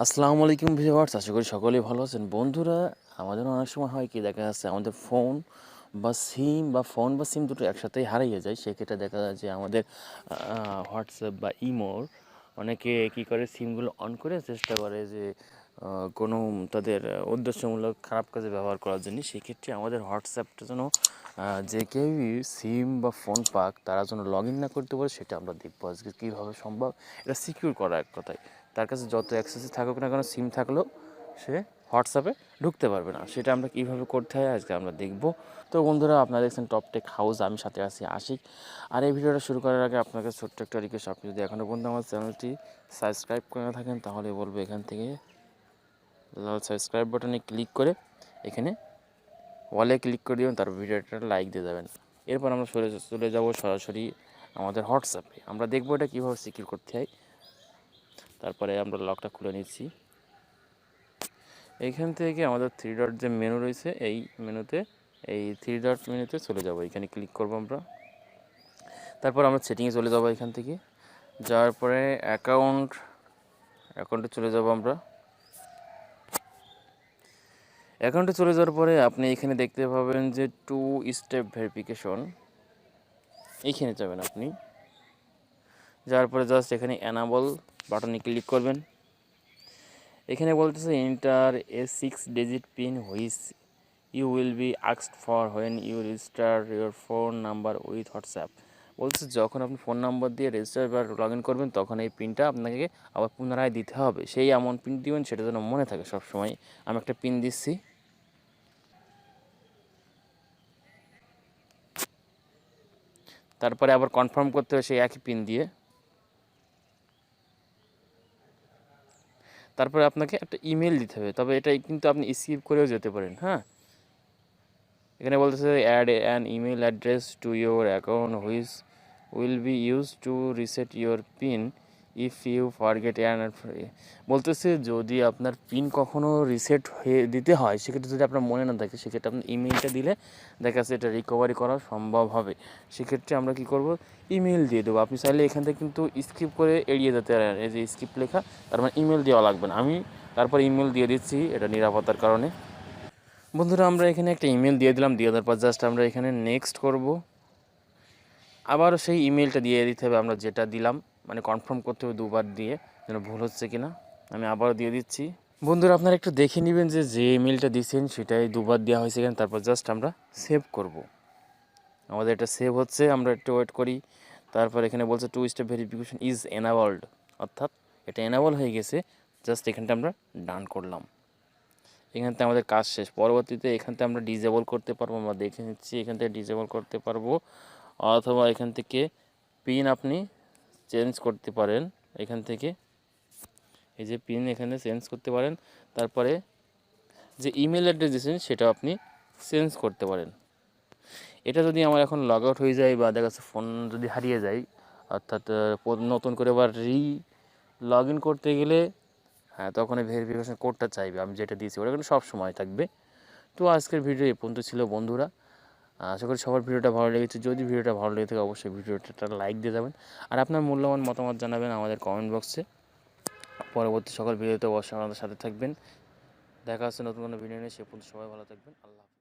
আসসালামু আলাইকুম ভিউয়ার্স, আশা করি সকলেই ভালো আছেন। বন্ধুরা, আমাদের অনেক সময় হয় কি, দেখা যাচ্ছে আমাদের ফোন বা সিম দুটো একসাথেই হারিয়ে যায়। সেক্ষেত্রে দেখা যায় যে আমাদের হোয়াটসঅ্যাপ বা ইমোর অনেকে কী করে, সিমগুলো অন করে চেষ্টা করে যে কোনো তাদের উদ্দেশ্যমূলক খারাপ কাজে ব্যবহার করার জন্য। সেক্ষেত্রে আমাদের হোয়াটসঅ্যাপটা যেন যে কেউই সিম বা ফোন পাক তারা যেন লগ ইন না করতে পারে, সেটা আমরা দেখবো আজকে কীভাবে সম্ভব এটা সিকিউর করা। এক কথায় তার কাছে যত অ্যাক্সেসই থাকুক না কেন, সিম থাকলেও সে হোয়াটসঅ্যাপে ঢুকতে পারবে না। সেটা আমরা কীভাবে করতে হয় আজকে আমরা দেখব। তো বন্ধুরা, আপনারা দেখছেন টপ টেক হাউস, আমি সাথে আছি আশিক। আর এই ভিডিওটা শুরু করার আগে আপনাকে ছোট্ট একটা রিকোয়েস্ট, আপনি যদি এখনও পর্যন্ত আমার চ্যানেলটি সাবস্ক্রাইব করে না থাকেন তাহলে বলবো এখান থেকে সাবস্ক্রাইব বাটনে ক্লিক করে এখানে ওয়ালে ক্লিক করে দেবেন, তারপর ভিডিওটা লাইক দিয়ে যাবেন। এরপর আমরা চলে যাব সরাসরি আমাদের হোয়াটসঅ্যাপে। আমরা দেখবো এটা কীভাবে সিকিউর করতে হয়। তারপরে আমরা লকটা খুলে নিচ্ছি। এইখান থেকে আমাদের থ্রি ডট যে মেনু রয়েছে, এই থ্রি ডট মেনুতে চলে যাব। এখানে ক্লিক করব আমরা। তারপর আমরা সেটিংয়ে চলে যাব। এখান থেকে যাওয়ার পরে অ্যাকাউন্টে চলে যাব আমরা। অ্যাকাউন্টে চলে যাওয়ার পরে আপনি এখানে দেখতে পাবেন যে 2 স্টেপ ভেরিফিকেশন, এইখানে যাবেন আপনি। যাওয়ার পরে জাস্ট এখানে এনাবল বাটনে ক্লিক করবেন। এখানে বলতেছে enter a 6 digit pin which you will be asked for when you register your phone number with WhatsApp. বলছে যখন আপনি ফোন নাম্বার দিয়ে রেজিস্টার বা লগ ইন করবেন তখন এই পিনটা আপনাকে আবার পুনরায় দিতে হবে। সেই এমন পিন দিবেন সেটা যেন মনে থাকে সবসময়। আমি একটা পিন দিচ্ছি। তারপরে আবার কনফার্ম করতে হবে সেই একই পিন দিয়ে। তারপরে আপনাকে একটা ইমেল দিতে হবে, তবে এটা কিন্তু আপনি স্কিপ করেও যেতে পারেন। হ্যাঁ, এখানে বলতেছে add an email address to your account which will be use to reset your pin if you forget an. বলতেছে যদি আপনার পিন কখনও রিসেট হয়ে দিতে হয়, সেক্ষেত্রে যদি আপনার মনে না থাকে, সেক্ষেত্রে আপনার ইমেলটা দিলে দেখা যাচ্ছে এটা রিকভারি করা সম্ভব হবে। সেক্ষেত্রে আমরা কী করব, ইমেল দিয়ে দেবো। আপনি চাইলে এখান থেকে কিন্তু স্কিপ করে এড়িয়ে যেতে পারেন। এই যে স্কিপ লেখা, তার মানে ইমেল দেওয়া লাগবে না। আমি তারপর ইমেল দিয়ে দিচ্ছি, এটা নিরাপত্তার কারণে। বন্ধুরা, আমরা এখানে একটা ইমেল দিয়ে দিলাম। দিয়ে দেওয়ার পর জাস্ট আমরা এখানে নেক্সট করব। আবার সেই ইমেলটা দিয়ে দিতে হবে আমরা যেটা দিলাম, মানে কনফার্ম করতে হবে দুবার দিয়ে, যেন ভুল হচ্ছে কিনা। আমি আবারও দিয়ে দিচ্ছি। বন্ধুরা, আপনারা একটু দেখে নেবেন যে ইমেলটা দিয়েছেন সেটাই দুবার দেওয়া হয়েছে কিনা। তারপর জাস্ট আমরা সেভ করব। আমাদের এটা সেভ হচ্ছে, আমরা একটু ওয়েট করি। তারপর এখানে বলছে 2 স্টেপ ভেরিফিকেশন ইজ এনাবলড, অর্থাৎ এটা এনাবল হয়ে গেছে। জাস্ট এখানটা আমরা ডান করলাম। এখান থেকে আমাদের কাজ শেষ। পরবর্তীতে এখান থেকে আমরা ডিজেবল করতে পারবো। আমরা দেখে নিচ্ছি, এখান থেকে ডিজেবল করতে পারবো, অথবা এখান থেকে পিন আপনি চেঞ্জ করতে পারেন। এখান থেকে এই যে পিন এখানে চেঞ্জ করতে পারেন। তারপরে যে ইমেল অ্যাড্রেস দিয়েছেন সেটা আপনি চেঞ্জ করতে পারেন। এটা যদি আমার এখন লগ আউট হয়ে যায় বা দেখা যাচ্ছে ফোন যদি হারিয়ে যায়, অর্থাৎ নতুন করে আবার লগ ইন করতে গেলে, হ্যাঁ, তখন এই ভেরিফিকেশন কোডটা চাইবে। আমি যেটা দিয়েছি ওটা কিন্তু সব সময় থাকবে। তো আজকের ভিডিও এই পর্যন্ত ছিল বন্ধুরা। আশা করি সবার ভিডিওটা ভালো লেগেছে। যদি ভিডিওটা ভালো লেগে থাকে অবশ্যই ভিডিওটা লাইক দিয়ে যাবেন। আর আপনার মূল্যবান মতামত জানাবেন আমাদের কমেন্ট বক্সে। পরবর্তী সকল ভিডিওতে অবশ্যই আমাদের সাথে থাকবেন। দেখা হচ্ছে নতুন কোনো ভিডিও নিয়ে। সে পর্যন্ত সবাই ভালো থাকবেন। আল্লাহ হাফেজ।